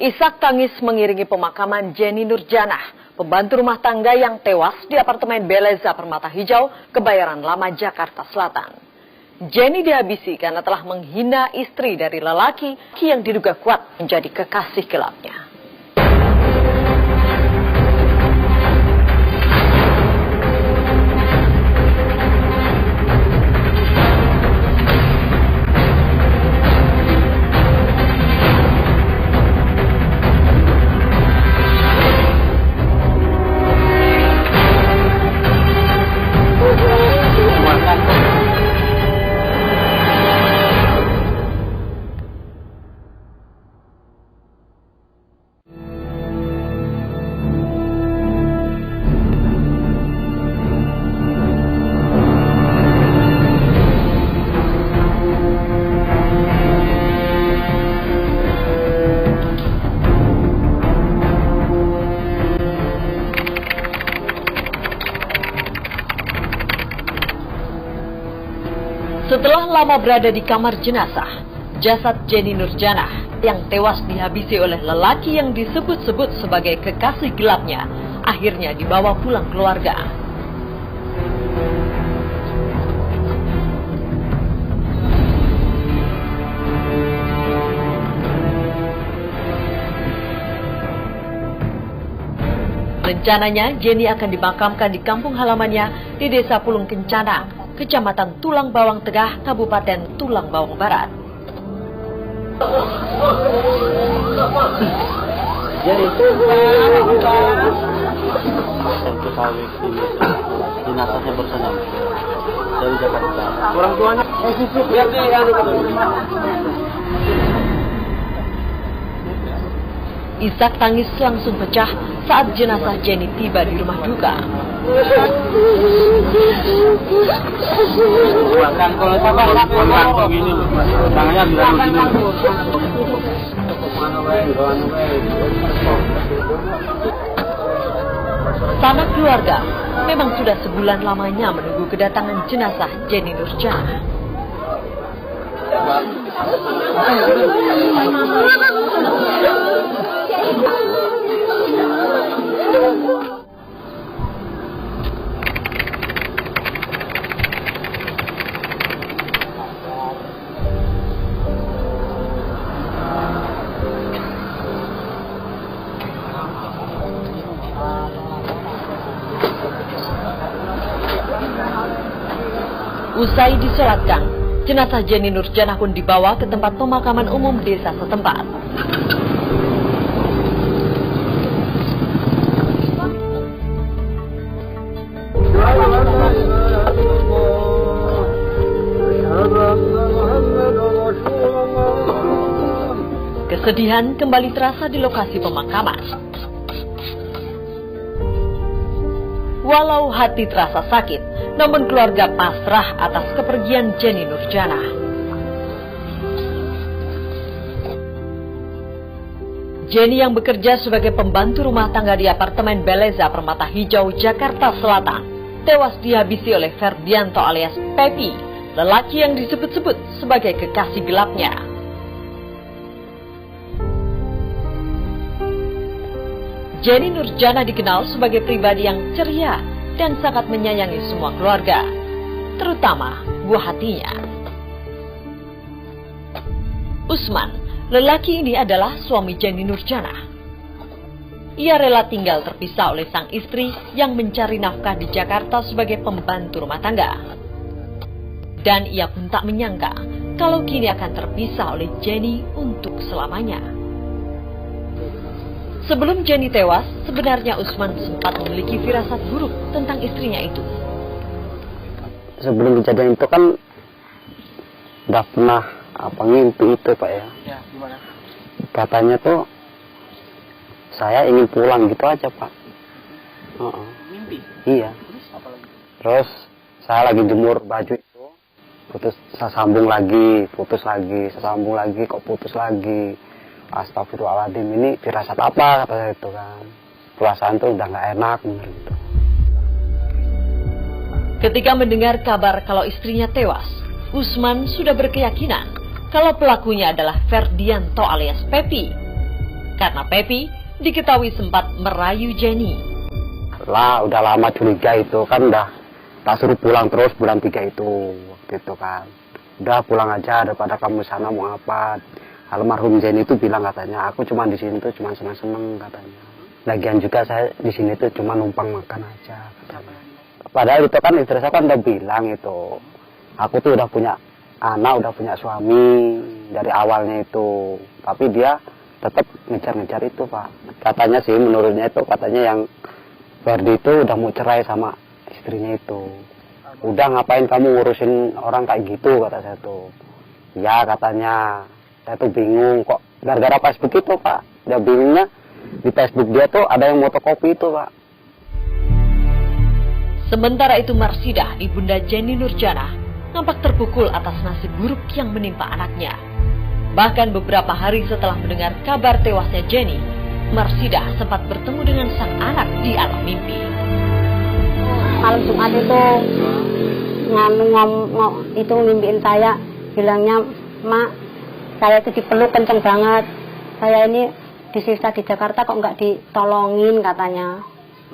Isak tangis mengiringi pemakaman Jenny Nurjanah, pembantu rumah tangga yang tewas di apartemen Beleza Permata Hijau, Kebayoran Lama, Jakarta Selatan. Jenny dihabisi karena telah menghina istri dari lelaki yang diduga kuat menjadi kekasih gelapnya. Setelah lama berada di kamar jenazah, jasad Jenny Nurjanah yang tewas dihabisi oleh lelaki yang disebut-sebut sebagai kekasih gelapnya akhirnya dibawa pulang keluarga. Rencananya Jenny akan dimakamkan di kampung halamannya di Desa Pulung Kencana, Kecamatan Tulang Bawang Tegah, Kabupaten Tulang Bawang Barat. Jadi ketahui ini jenazahnya bersenam dari Jakarta. Orang tuanya biar dia Isak tangis langsung pecah saat jenazah Jenny tiba di rumah duka. Kalau sabar, begini, tangannya bilang begini. Sanak keluarga memang sudah sebulan lamanya menunggu kedatangan jenazah Jenny Nurjanah. Usai disolatkan, jenazah Jenny Nurjanah pun dibawa ke tempat pemakaman umum desa setempat. Kesedihan kembali terasa di lokasi pemakaman. Walau hati terasa sakit, namun keluarga pasrah atas kepergian Jenny Nurjanah. Jenny yang bekerja sebagai pembantu rumah tangga di apartemen Beleza Permata Hijau, Jakarta Selatan, tewas dihabisi oleh Ferdianto alias Pepi, lelaki yang disebut-sebut sebagai kekasih gelapnya. Jenny Nurjanah dikenal sebagai pribadi yang ceria dan sangat menyayangi semua keluarga, terutama buah hatinya. Usman, lelaki ini adalah suami Jenny Nurjanah. Ia rela tinggal terpisah oleh sang istri yang mencari nafkah di Jakarta sebagai pembantu rumah tangga. Dan ia pun tak menyangka kalau kini akan terpisah oleh Jenny untuk selamanya. Sebelum Jenny tewas, sebenarnya Usman sempat memiliki firasat buruk tentang istrinya itu. Sebelum kejadian itu kan udah pernah ngimpi itu Pak ya. Ya, gimana? Katanya tuh saya ingin pulang gitu aja Pak. Mimpi? Iya. Terus apa lagi? Terus saya lagi jemur baju itu, putus, saya sambung lagi, putus lagi, saya sambung lagi, kok putus lagi. Astagfirullahaladzim, ini firasat apa katanya itu kan. Perasaan tuh udah gak enak bener gitu. Ketika mendengar kabar kalau istrinya tewas, Usman sudah berkeyakinan kalau pelakunya adalah Ferdianto alias Pepi. karena Pepi diketahui sempat merayu Jenny. Lah udah lama curiga itu kan, udah tak suruh pulang terus bulan 3 itu waktu itu kan. Udah pulang aja daripada kamu sana mau apa. Almarhum Jenny itu bilang katanya, aku cuma di sini tuh cuma senang-senang katanya. Lagian juga saya di sini tuh cuma numpang makan aja katanya. Padahal itu kan istri saya kan udah bilang itu, aku tuh udah punya anak, udah punya suami dari awalnya itu. Tapi dia tetap ngejar-ngejar itu Pak. Katanya sih menurutnya itu, katanya yang Ferdi itu udah mau cerai sama istrinya itu. Udah ngapain kamu ngurusin orang kayak gitu, kata saya tuh. Ya katanya, saya tuh bingung kok gara-gara Facebook itu Pak. Dia bingungnya di Facebook dia tuh ada yang fotokopi itu Pak. Sementara itu Marsidah, ibunda Jenny Nurjanah, nampak terpukul atas nasib buruk yang menimpa anaknya. Bahkan beberapa hari setelah mendengar kabar tewasnya Jenny, Marsidah sempat bertemu dengan sang anak di alam mimpi. Malam Jumat itu itu mimpiin saya, bilangnya, Mak, saya itu dipeluk kenceng banget. Saya ini disiksa di Jakarta kok nggak ditolongin katanya.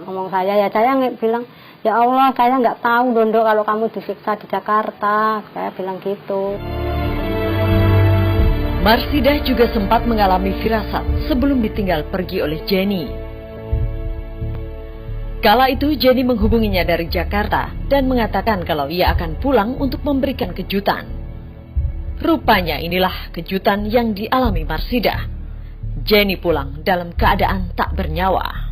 Ngomong saya bilang, ya Allah, saya nggak tahu Dondo kalau kamu disiksa di Jakarta. Saya bilang gitu. Marsidah juga sempat mengalami firasat sebelum ditinggal pergi oleh Jenny. Kala itu Jenny menghubunginya dari Jakarta dan mengatakan kalau ia akan pulang untuk memberikan kejutan. Rupanya inilah kejutan yang dialami Marsidah. Jenny pulang dalam keadaan tak bernyawa.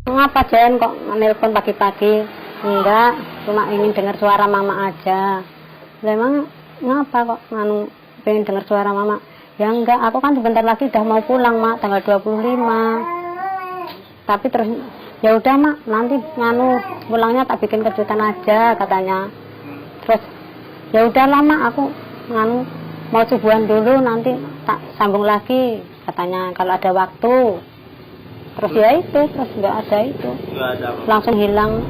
Ngapa Jen kok nelpon pagi-pagi? Enggak, cuma ingin dengar suara mama aja. Memang ngapa kok pengen dengar suara mama? Ya enggak, aku kan sebentar lagi udah mau pulang Mak, tanggal 25. Tapi terus ya udah Mak, nanti pulangnya tak bikin kejutan aja katanya. Terus ya udahlah Mak, aku mau subuhan dulu, nanti tak sambung lagi katanya kalau ada waktu. Terus ya itu, terus nggak ada itu, langsung hilang.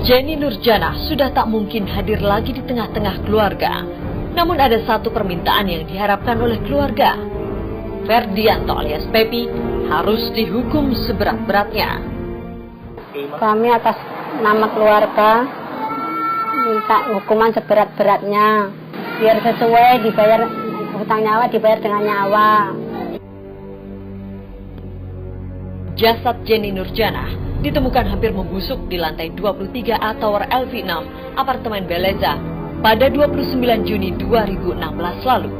Jenny Nurjanah sudah tak mungkin hadir lagi di tengah-tengah keluarga. Namun ada satu permintaan yang diharapkan oleh keluarga. Ferdianto alias Pepi harus dihukum seberat-beratnya. Kami atas nama keluarga minta hukuman seberat-beratnya. Biar sesuai, dibayar hutang nyawa, dibayar dengan nyawa. Jasad Jenny Nurjanah ditemukan hampir membusuk di lantai 23A Tower LV6 apartemen Beleza pada 29 Juni 2016 lalu.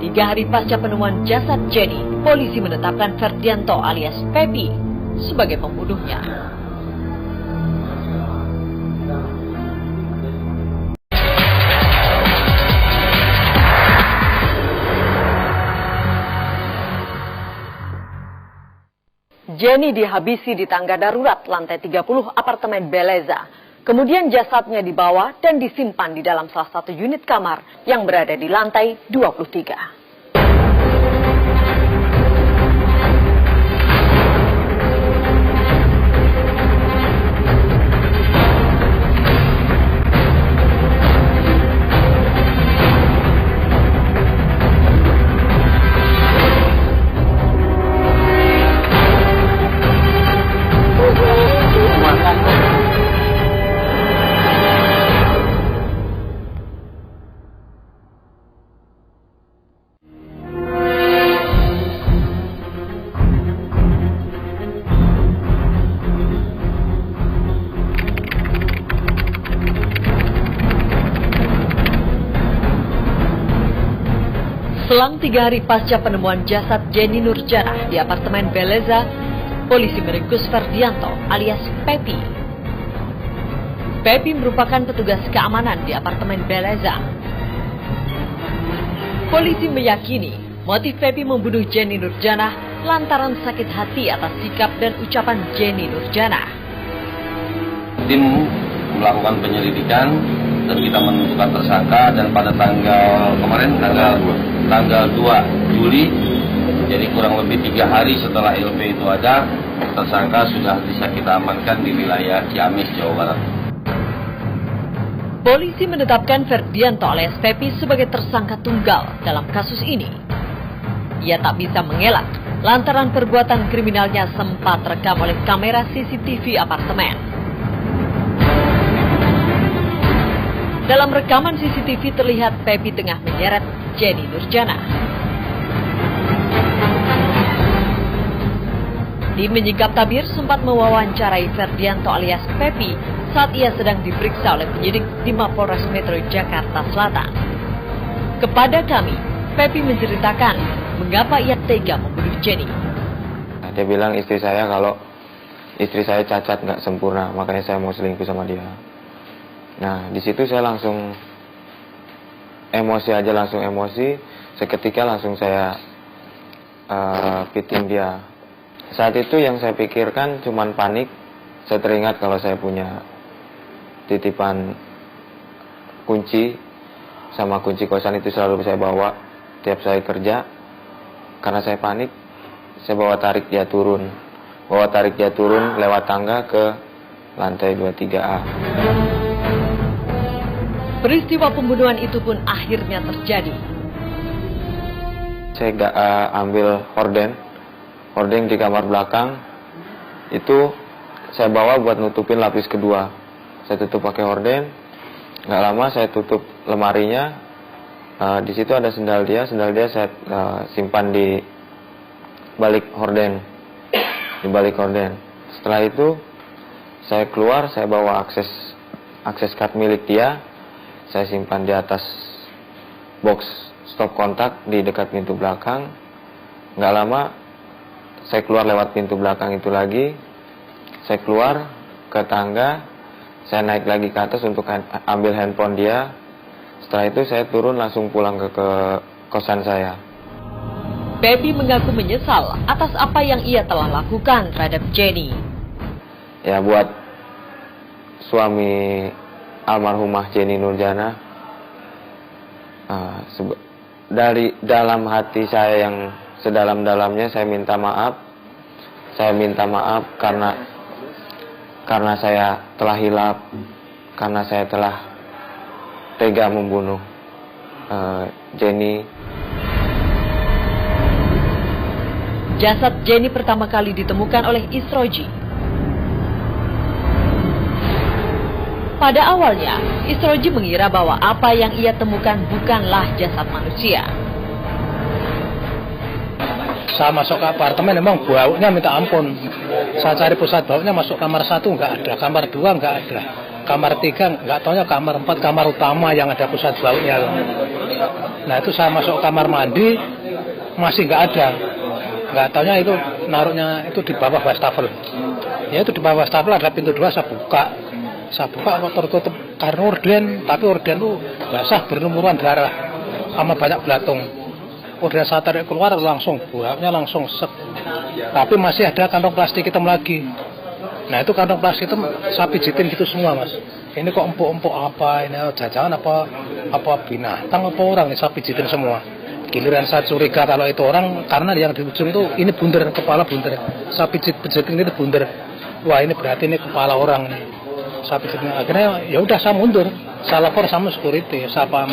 3 hari pasca penemuan jasad Jenny, polisi menetapkan Ferdianto alias Pepi sebagai pembunuhnya. Jenny dihabisi di tangga darurat lantai 30 apartemen Beleza. Kemudian jasadnya dibawa dan disimpan di dalam salah satu unit kamar yang berada di lantai 23. Selang 3 hari pasca penemuan jasad Jenny Nurjanah di apartemen Beleza, polisi meringkus Ferdianto alias Pepi. Pepi merupakan petugas keamanan di apartemen Beleza. Polisi meyakini motif Pepi membunuh Jenny Nurjanah lantaran sakit hati atas sikap dan ucapan Jenny Nurjanah. Tim melakukan penyelidikan dan kita menentukan tersangka, dan pada tanggal 2 Juli, jadi kurang lebih 3 hari setelah LP itu ada, tersangka sudah bisa kita amankan di wilayah Ciamis, Jawa Barat. Polisi menetapkan Ferdianto alias Pepi sebagai tersangka tunggal dalam kasus ini. ia tak bisa mengelak lantaran perbuatan kriminalnya sempat rekam oleh kamera CCTV apartemen. Dalam rekaman CCTV terlihat Pepi tengah menyeret Jenny Nurjana. Tim Menyingkap Tabir sempat mewawancarai Ferdianto alias Pepi saat ia sedang diperiksa oleh penyidik di Mapolres Metro Jakarta Selatan. Kepada kami, Pepi menceritakan mengapa ia tega membunuh Jenny. Dia bilang istri saya kalau istri saya cacat nggak sempurna, makanya saya mau selingkuh sama dia. Nah, di situ saya langsung emosi. Seketika langsung saya piting dia. Saat itu yang saya pikirkan cuman panik. Saya teringat kalau saya punya titipan kunci, sama kunci kosan itu selalu saya bawa tiap saya kerja. Karena saya panik, saya bawa tarik dia turun lewat tangga ke lantai 23A. Peristiwa pembunuhan itu pun akhirnya terjadi. Saya ambil horden di kamar belakang, itu saya bawa buat nutupin lapis kedua. Saya tutup pakai horden, nggak lama saya tutup lemarinya. Di situ ada sendal dia saya simpan di balik horden. Setelah itu saya keluar, saya bawa akses card milik dia, saya simpan di atas box stop kontak di dekat pintu belakang. Nggak lama saya keluar lewat pintu belakang itu lagi, saya keluar ke tangga, saya naik lagi ke atas untuk ambil handphone dia. Setelah itu saya turun langsung pulang ke kosan saya. Pepi mengaku menyesal atas apa yang ia telah lakukan terhadap Jenny. Ya, buat suami almarhumah Jenny Nurjana, dari dalam hati saya yang sedalam-dalamnya saya minta maaf. Saya minta maaf karena saya telah hilaf, karena saya telah tega membunuh Jenny. Jasad Jenny pertama kali ditemukan oleh Isroji. Pada awalnya, Isroji mengira bahwa apa yang ia temukan bukanlah jasad manusia. Saya masuk ke apartemen, memang baunya minta ampun. Saya cari pusat baunya, masuk kamar 1 nggak ada, kamar 2 nggak ada, kamar 3 nggak taunya, kamar 4 kamar utama yang ada pusat baunya. Nah itu saya masuk kamar mandi, masih nggak ada. Nggak taunya itu naruhnya itu di bawah wastafel. Ya itu di bawah wastafel ada pintu 2, saya buka kok tertutup karena orden, tapi orden itu basah berlumuran darah sama banyak belatung. Udah saya tarik keluar langsung buahnya langsung set. Tapi masih ada kantong plastik hitam lagi. Nah itu kantong plastik itu saya pijitin gitu semua, Mas. Ini kok empuk-empuk apa? Ini jajangan apa binatang apa orang? Ini saya pijitin semua. Giliran saya curiga kalau itu orang, karena yang di ujung itu ini bunder, kepala bunder. Saya pijitin ini bunder. Wah ini berarti ini kepala orang nih. Saya pijitin. Akhirnya ya udah saya mundur. Saya lapor sama security, sama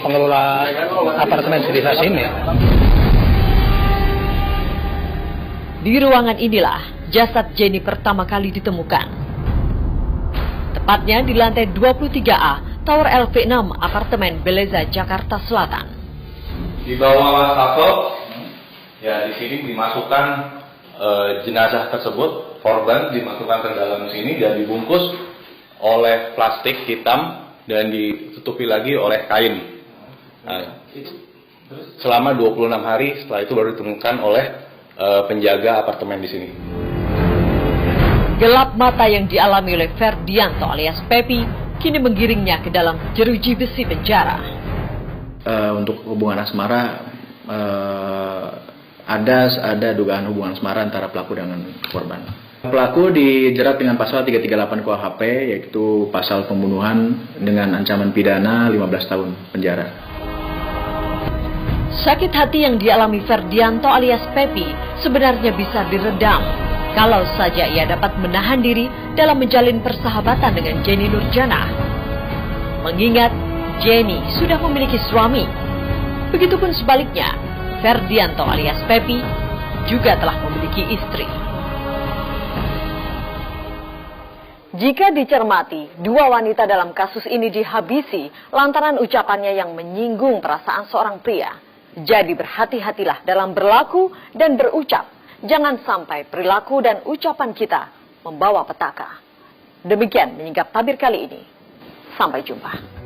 pengelola apartemen di desa sini. Di ruangan inilah jasad Jenny pertama kali ditemukan. Tepatnya di lantai 23A, Tower LV6, apartemen Beleza, Jakarta Selatan. Di bawah wastafel, ya di sini dimasukkan jenazah tersebut, korban dimasukkan ke dalam sini dan dibungkus oleh plastik hitam dan ditutupi lagi oleh kain. Nah, selama 26 hari setelah itu baru ditemukan oleh penjaga apartemen di sini. Gelap mata yang dialami oleh Ferdianto alias Pepi kini menggiringnya ke dalam jeruji besi penjara. Untuk hubungan asmara, ada dugaan hubungan asmara antara pelaku dengan korban. Pelaku dijerat dengan pasal 338 KUHP, yaitu pasal pembunuhan dengan ancaman pidana 15 tahun penjara. Sakit hati yang dialami Ferdianto alias Pepi sebenarnya bisa diredam kalau saja ia dapat menahan diri dalam menjalin persahabatan dengan Jenny Nurjana. Mengingat Jenny sudah memiliki suami. Begitupun sebaliknya, Ferdianto alias Pepi juga telah memiliki istri. Jika dicermati, dua wanita dalam kasus ini dihabisi lantaran ucapannya yang menyinggung perasaan seorang pria. Jadi berhati-hatilah dalam berlaku dan berucap. Jangan sampai perilaku dan ucapan kita membawa petaka. Demikian menyingkap tabir kali ini. Sampai jumpa.